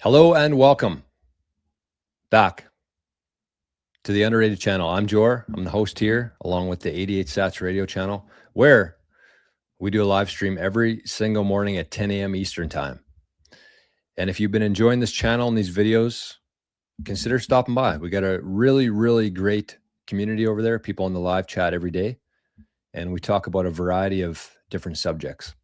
Hello and welcome back to the Underrated channel. I'm Jor. I'm the host here, along with the 88 Sats radio channel, where we do a live stream every single morning at 10 a.m. Eastern time. And if you've been enjoying this channel and these videos, consider stopping by. We got a really, really great community over there, people in the live chat every day. And we talk about a variety of different subjects.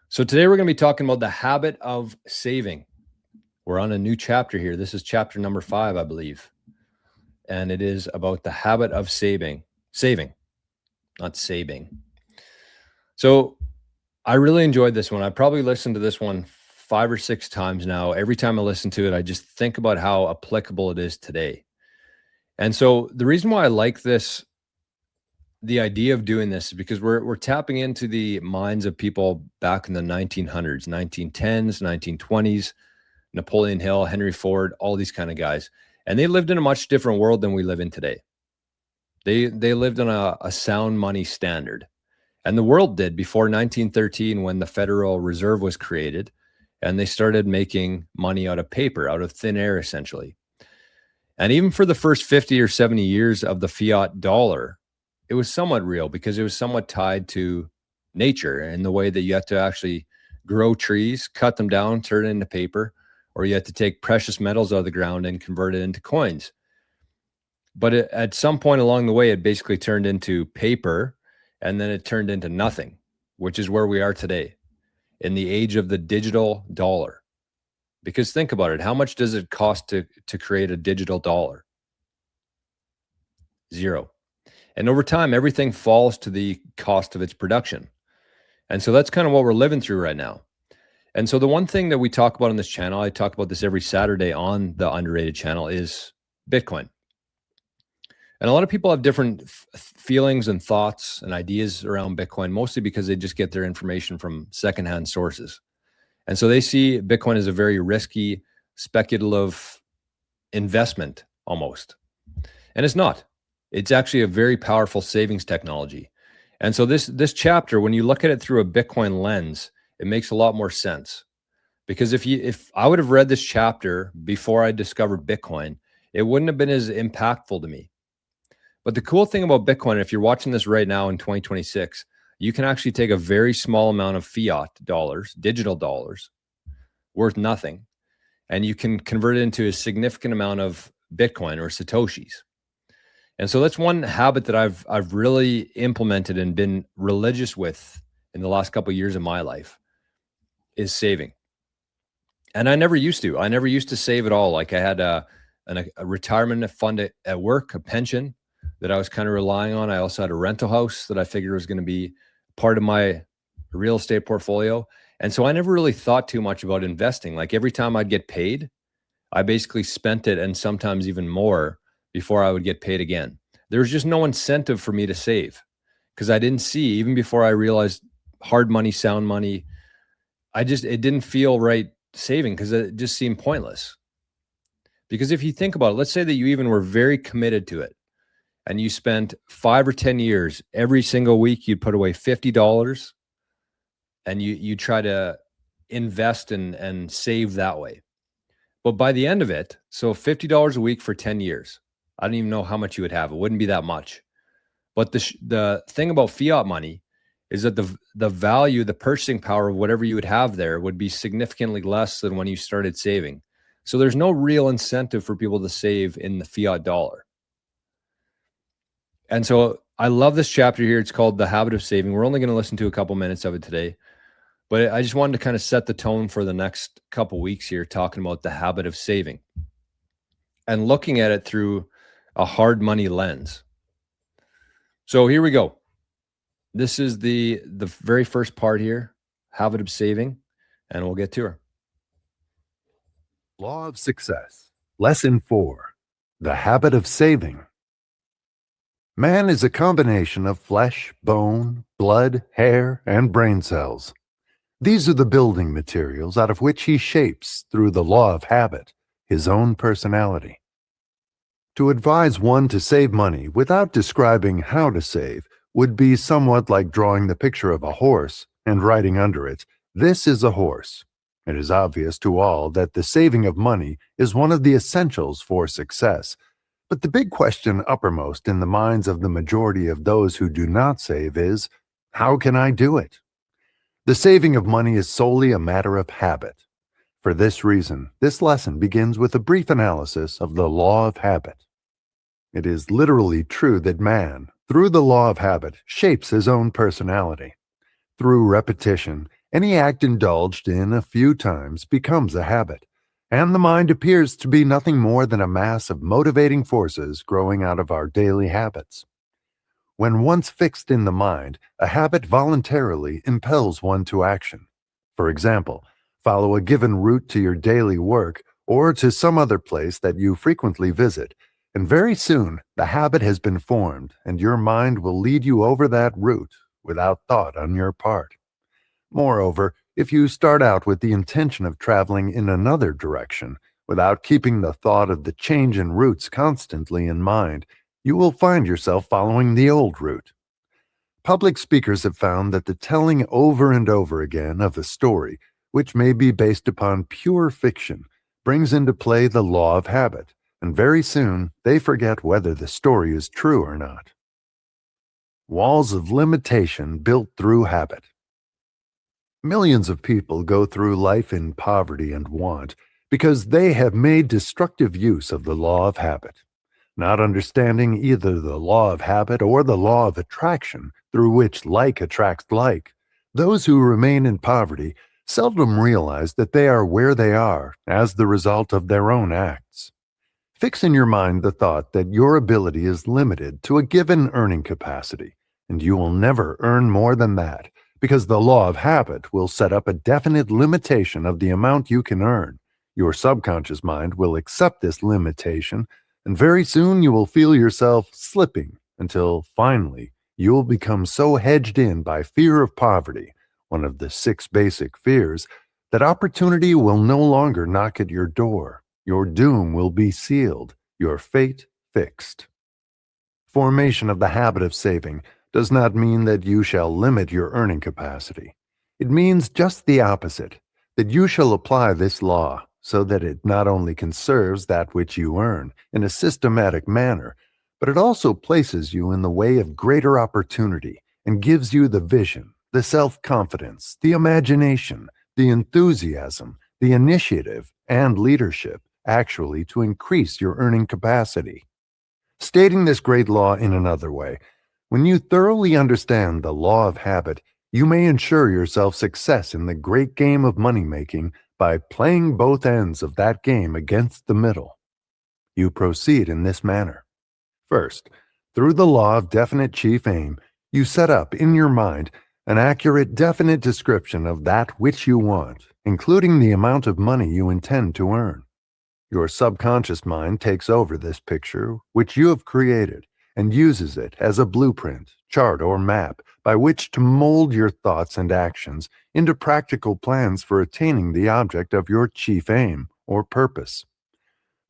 So today we're going to be talking about the habit of saving. We're on a new chapter here. This is chapter number 5, I believe. And it is about the habit of saving, not saving. So I really enjoyed this one. I probably listened to this one 5 or 6 times now. Every time I listen to it, I just think about how applicable it is today. And so the reason why I like this, the idea of doing this, is because we're tapping into the minds of people back in the 1900s, 1910s, 1920s, Napoleon Hill, Henry Ford, all these kind of guys. And they lived in a much different world than we live in today. They lived on a sound money standard. And the world did before 1913, when the Federal Reserve was created, and they started making money out of paper, out of thin air, essentially. And even for the first 50 or 70 years of the fiat dollar, it was somewhat real because it was somewhat tied to nature in the way that you had to actually grow trees, cut them down, turn it into paper, or you had to take precious metals out of the ground and convert it into coins. But at some point along the way, it basically turned into paper, and then it turned into nothing, which is where we are today in the age of the digital dollar. Because think about it, how much does it cost to create a digital dollar? Zero. And over time, everything falls to the cost of its production. And so that's kind of what we're living through right now. And so the one thing that we talk about on this channel, I talk about this every Saturday on the Underrated channel, is Bitcoin. And a lot of people have different feelings and thoughts and ideas around Bitcoin, mostly because they just get their information from secondhand sources. And so they see Bitcoin as a very risky, speculative investment almost. And it's not. It's actually a very powerful savings technology. And so this chapter, when you look at it through a Bitcoin lens, it makes a lot more sense. Because if I would have read this chapter before I discovered Bitcoin, it wouldn't have been as impactful to me. But the cool thing about Bitcoin, if you're watching this right now in 2026, you can actually take a very small amount of fiat dollars, digital dollars, worth nothing, and you can convert it into a significant amount of Bitcoin or Satoshis. And so that's one habit that I've really implemented and been religious with in the last couple of years of my life, is saving. And I never used to. I never used to save at all. Like I had a retirement fund at work, a pension that I was kind of relying on. I also had a rental house that I figured was going to be part of my real estate portfolio. And so I never really thought too much about investing. Like every time I'd get paid, I basically spent it, and sometimes even more, before I would get paid again. There was just no incentive for me to save because I didn't see, even before I realized hard money, sound money, it didn't feel right saving because it just seemed pointless. Because if you think about it, let's say that you even were very committed to it and you spent 5 or 10 years, every single week you'd put away $50 and you try to invest and save that way. But by the end of it, so $50 a week for 10 years, I don't even know how much you would have. It wouldn't be that much. But the thing about fiat money is that the value, the purchasing power of whatever you would have there would be significantly less than when you started saving. So there's no real incentive for people to save in the fiat dollar. And so I love this chapter here. It's called The Habit of Saving. We're only going to listen to a couple minutes of it today, but I just wanted to kind of set the tone for the next couple weeks here, talking about the habit of saving and looking at it through a hard money lens. So here we go. This is the very first part here, habit of saving, and we'll get to her. Law of Success. Lesson 4. The Habit of Saving. Man is a combination of flesh, bone, blood, hair, and brain cells. These are the building materials out of which he shapes, through the law of habit, his own personality. To advise one to save money without describing how to save would be somewhat like drawing the picture of a horse and writing under it, "This is a horse." It is obvious to all that the saving of money is one of the essentials for success. But the big question uppermost in the minds of the majority of those who do not save is, how can I do it? The saving of money is solely a matter of habit. For this reason, this lesson begins with a brief analysis of the law of habit. It is literally true that man, through the law of habit, shapes his own personality. Through repetition, any act indulged in a few times becomes a habit, and the mind appears to be nothing more than a mass of motivating forces growing out of our daily habits. When once fixed in the mind, a habit voluntarily impels one to action. For example, follow a given route to your daily work or to some other place that you frequently visit, and very soon the habit has been formed and your mind will lead you over that route without thought on your part. Moreover, if you start out with the intention of traveling in another direction, without keeping the thought of the change in routes constantly in mind, you will find yourself following the old route. Public speakers have found that the telling over and over again of a story, which may be based upon pure fiction, brings into play the law of habit, and very soon they forget whether the story is true or not. Walls of limitation built through habit. Millions of people go through life in poverty and want because they have made destructive use of the law of habit. Not understanding either the law of habit or the law of attraction, through which like attracts like, those who remain in poverty seldom realize that they are where they are as the result of their own acts. Fix in your mind the thought that your ability is limited to a given earning capacity, and you will never earn more than that, because the law of habit will set up a definite limitation of the amount you can earn. Your subconscious mind will accept this limitation, and very soon you will feel yourself slipping until finally you will become so hedged in by fear of poverty, one of the 6 basic fears, that opportunity will no longer knock at your door. Your doom will be sealed, your fate fixed. Formation of the habit of saving does not mean that you shall limit your earning capacity. It means just the opposite, that you shall apply this law so that it not only conserves that which you earn in a systematic manner, but it also places you in the way of greater opportunity and gives you the vision, the self-confidence, the imagination, the enthusiasm, the initiative, and leadership actually to increase your earning capacity. Stating this great law in another way, when you thoroughly understand the law of habit, you may ensure yourself success in the great game of money-making by playing both ends of that game against the middle. You proceed in this manner. First, through the law of definite chief aim, you set up in your mind an accurate, definite description of that which you want, including the amount of money you intend to earn. Your subconscious mind takes over this picture, which you have created, and uses it as a blueprint, chart, or map by which to mold your thoughts and actions into practical plans for attaining the object of your chief aim or purpose.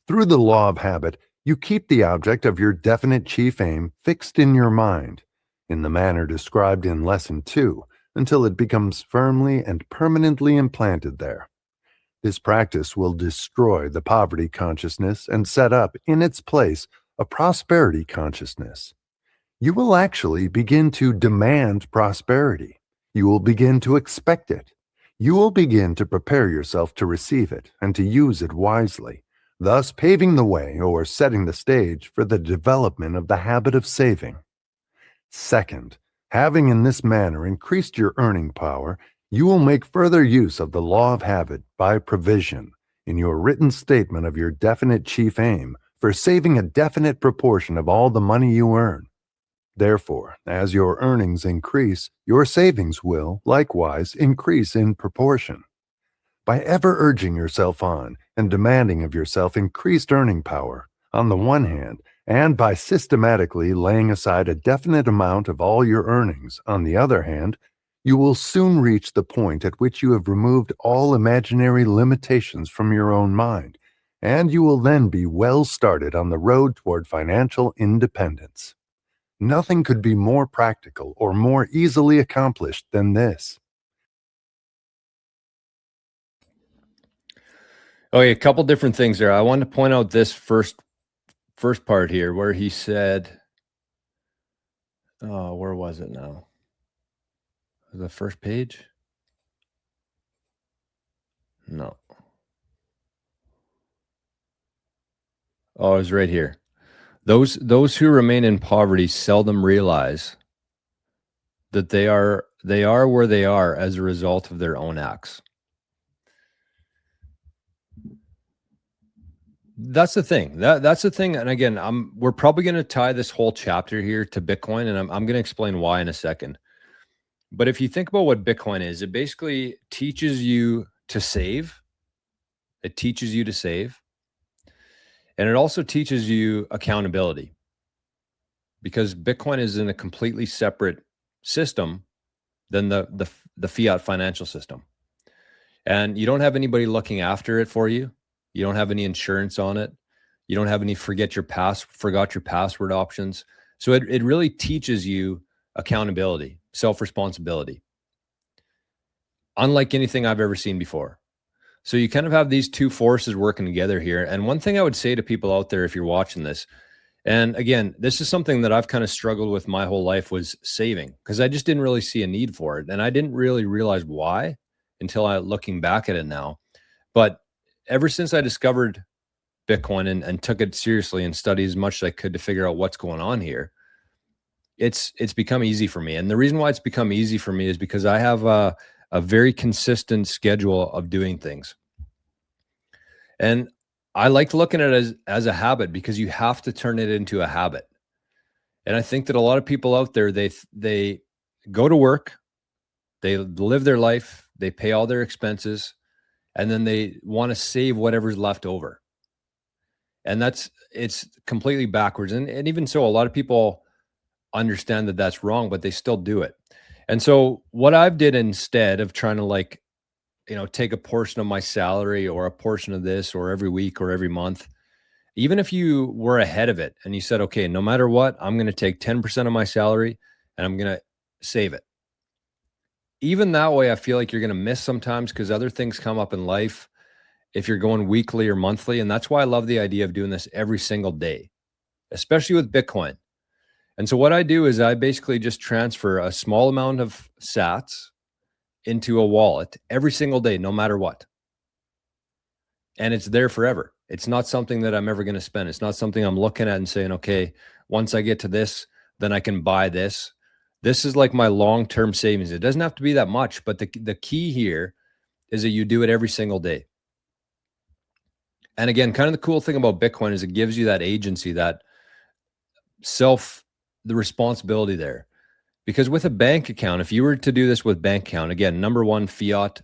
Through the law of habit, you keep the object of your definite chief aim fixed in your mind, in the manner described in Lesson 2, until it becomes firmly and permanently implanted there. This practice will destroy the poverty consciousness and set up in its place a prosperity consciousness. You will actually begin to demand prosperity. You will begin to expect it. You will begin to prepare yourself to receive it and to use it wisely, thus paving the way or setting the stage for the development of the habit of saving. Second, having in this manner increased your earning power, you will make further use of the law of habit by provision in your written statement of your definite chief aim for saving a definite proportion of all the money you earn. Therefore, as your earnings increase, your savings will, likewise, increase in proportion. By ever urging yourself on and demanding of yourself increased earning power, on the one hand, and by systematically laying aside a definite amount of all your earnings, on the other hand, you will soon reach the point at which you have removed all imaginary limitations from your own mind, and you will then be well started on the road toward financial independence. Nothing could be more practical or more easily accomplished than this. Okay, a couple different things there. I wanted to point out this first part here where he said, oh, where was it now? The first page? No. Oh, it was right here. Those who remain in poverty seldom realize that they are where they are as a result of their own acts. That's the thing. That's the thing. And again, we're probably going to tie this whole chapter here to Bitcoin, and I'm going to explain why in a second. But if you think about what Bitcoin is, it basically teaches you to save. It teaches you to save, and it also teaches you accountability, because Bitcoin is in a completely separate system than the fiat financial system. And you don't have anybody looking after it for you. You don't have any insurance on it. You don't have any forgot your password options. So it really teaches you accountability, self-responsibility, unlike anything I've ever seen before. So you kind of have these two forces working together here. And one thing I would say to people out there, if you're watching this, and again, this is something that I've kind of struggled with my whole life, was saving, because I just didn't really see a need for it. And I didn't really realize why until looking back at it now. But ever since I discovered Bitcoin and took it seriously and studied as much as I could to figure out what's going on here, it's become easy for me. And the reason why it's become easy for me is because I have a very consistent schedule of doing things. And I like looking at it as a habit, because you have to turn it into a habit. And I think that a lot of people out there, they go to work, they live their life, they pay all their expenses, and then they want to save whatever's left over. And it's completely backwards. And even so, a lot of people understand that that's wrong, but they still do it. And so what I've did, instead of trying to take a portion of my salary or a portion of this, or every week or every month, even if you were ahead of it and you said, okay, no matter what, I'm going to take 10% of my salary and I'm going to save it. Even that way, I feel like you're going to miss sometimes, because other things come up in life if you're going weekly or monthly. And that's why I love the idea of doing this every single day, especially with Bitcoin. And so what I do is I basically just transfer a small amount of sats into a wallet every single day, no matter what. And it's there forever. It's not something that I'm ever going to spend. It's not something I'm looking at and saying, okay, once I get to this, then I can buy this. This is like my long-term savings. It doesn't have to be that much, but the key here is that you do it every single day. And again, kind of the cool thing about Bitcoin is it gives you that agency, that the responsibility there. Because with a bank account, if you were to do this with bank account, again, number one, fiat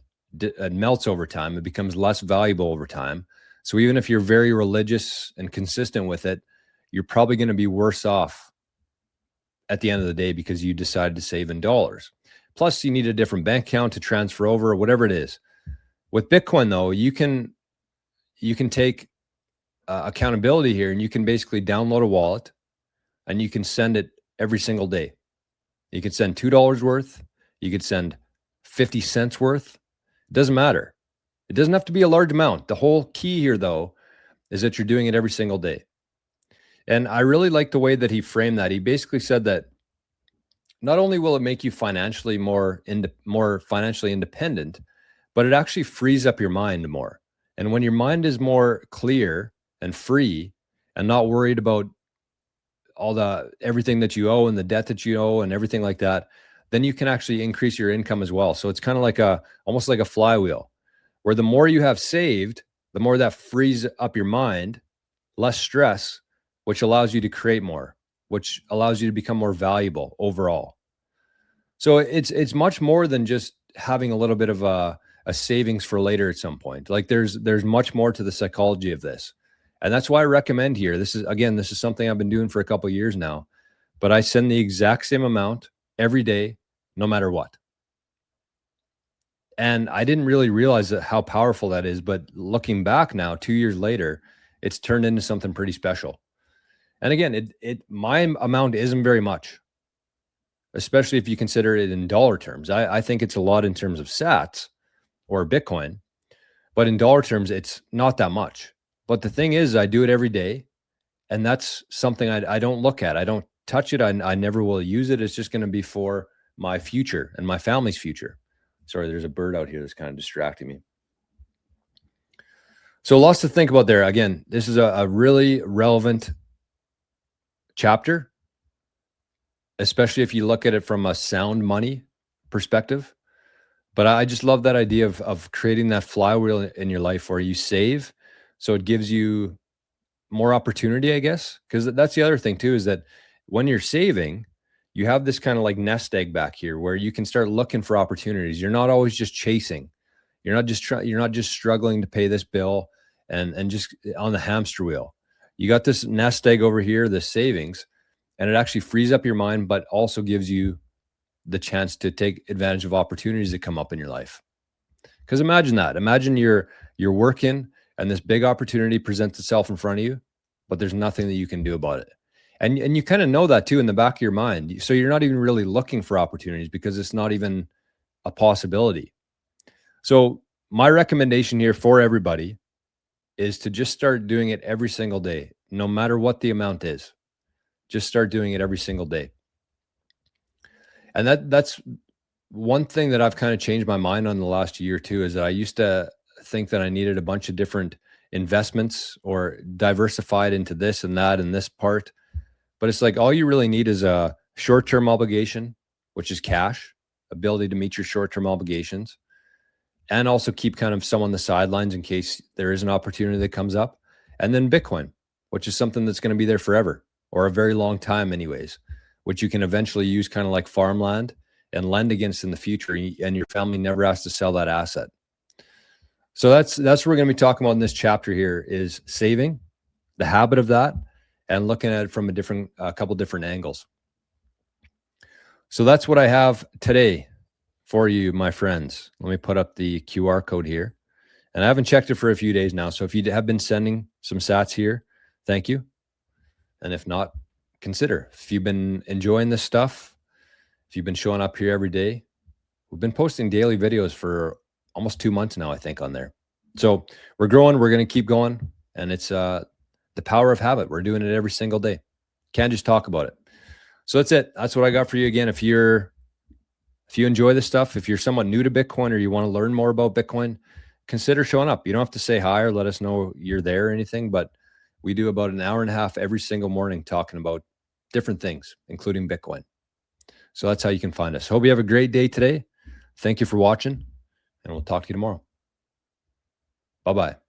melts over time. It becomes less valuable over time. So even if you're very religious and consistent with it, you're probably going to be worse off at the end of the day, because you decided to save in dollars. Plus, you need a different bank account to transfer over, or whatever it is. With Bitcoin, though, you can take accountability here, and you can basically download a wallet and you can send it every single day. You could send $2 worth. You could send 50 cents worth. It doesn't matter. It doesn't have to be a large amount. The whole key here, though, is that you're doing it every single day. And I really like the way that he framed that. He basically said that not only will it make you financially more financially independent, but it actually frees up your mind more. And when your mind is more clear and free and not worried about everything that you owe and the debt that you owe and everything like that, then you can actually increase your income as well. So it's kind of like almost like a flywheel, where the more you have saved, the more that frees up your mind, less stress, which allows you to create more, which allows you to become more valuable overall. So it's much more than just having a little bit of a savings for later at some point. Like there's much more to the psychology of this. And that's why I recommend here. This is something I've been doing for a couple of years now, but I send the exact same amount every day, no matter what. And I didn't really realize how powerful that is. But looking back now, 2 years later, it's turned into something pretty special. And again, my amount isn't very much, especially if you consider it in dollar terms. I think it's a lot in terms of sats or Bitcoin, But in dollar terms, it's not that much. But the thing is, I do it every day. And that's something I don't look at. I don't touch it. I never will use it. It's just going to be for my future and my family's future. Sorry, there's a bird out here that's kind of distracting me. So lots to think about there. Again, this is a really relevant chapter, especially if you look at it from a sound money perspective. But I just love that idea of creating that flywheel in your life where you save. So it gives you more opportunity, I guess. Because that's the other thing too, is that when you're saving, you have this kind of like nest egg back here where you can start looking for opportunities. You're not always just chasing. You're not just struggling to pay this bill and just on the hamster wheel. You got this nest egg over here, the savings, and it actually frees up your mind, but also gives you the chance to take advantage of opportunities that come up in your life. Because imagine that. Imagine you're working and this big opportunity presents itself in front of you, but there's nothing that you can do about it. And you kind of know that too in the back of your mind. So you're not even really looking for opportunities because it's not even a possibility. So my recommendation here for everybody is to just start doing it every single day, no matter what the amount is. Just start doing it every single day. And that's one thing that I've kind of changed my mind on the last year too, is that I used to think that I needed a bunch of different investments or diversified into this and that and this part. But it's like all you really need is a short-term obligation, which is cash, ability to meet your short-term obligations, and also keep kind of some on the sidelines in case there is an opportunity that comes up. And then Bitcoin, which is something that's going to be there forever or a very long time anyways, which you can eventually use kind of like farmland and lend against in the future, and your family never has to sell that asset. So that's what we're going to be talking about in this chapter here, is saving, the habit of that, and looking at it from a couple different angles. So that's what I have today for you, my friends. Let me put up the QR code here. And I haven't checked it for a few days now. So if you have been sending some sats here, thank you. And if not, consider. If you've been enjoying this stuff, if you've been showing up here every day, we've been posting daily videos for almost 2 months now, I think, on there. So we're growing. We're going to keep going. And it's the power of habit. We're doing it every single day. Can't just talk about it. So that's it. That's what I got for you. Again, if you enjoy this stuff, if you're someone new to Bitcoin or you want to learn more about Bitcoin, consider showing up. You don't have to say hi or let us know you're there or anything, but we do about an hour and a half every single morning talking about different things, including Bitcoin. So that's how you can find us. Hope you have a great day today. Thank you for watching, and we'll talk to you tomorrow. Bye-bye.